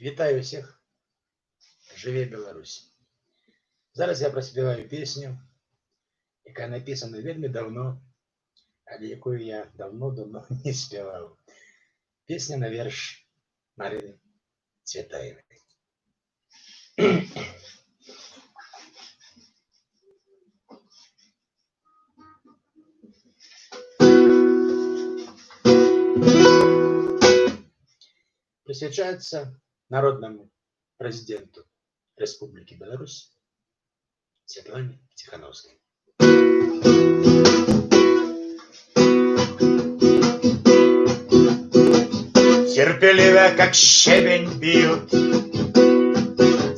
Вітаю всіх! Живе Беларусь! Зараз я проспіваю песню, яка написана вельми давно, але якую я давно не співав. Песня на верш Марины Цветаевой. Присвящается народному президенту Республики Беларусь Светлане Тихановской. Терпеливо, как щебень бьют,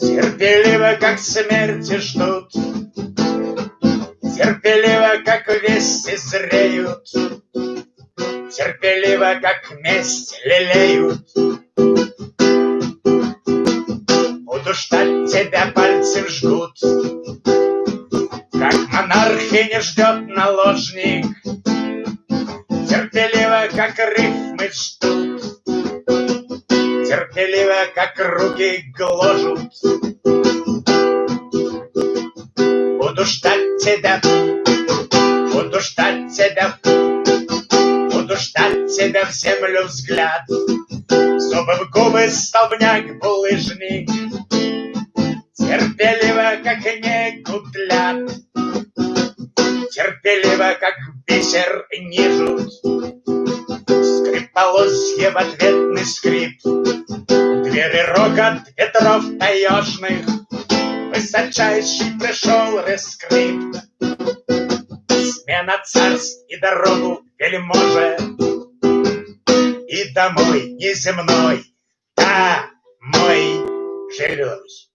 терпеливо, как смерти ждут, терпеливо, как вести зреют, терпеливо, как месть лелеют. Буду ждать тебя, пальцем жгут, как монархиня ждет наложник, терпеливо, как рифмы ждут, терпеливо, как руки гложут. Буду ждать тебя, буду ждать тебя, буду ждать тебя в землю взгляд, зубы в губы, столбняк, булыжник, терпеливо, как не гутлят, терпеливо, как бисер нижут. Скрип полозья в ответный скрип, двери рокот ветров таежных, высочайший пришел рескрипт. Смена царств и дорогу вельможе, и домой неземной, да, мой, живе Беларусь.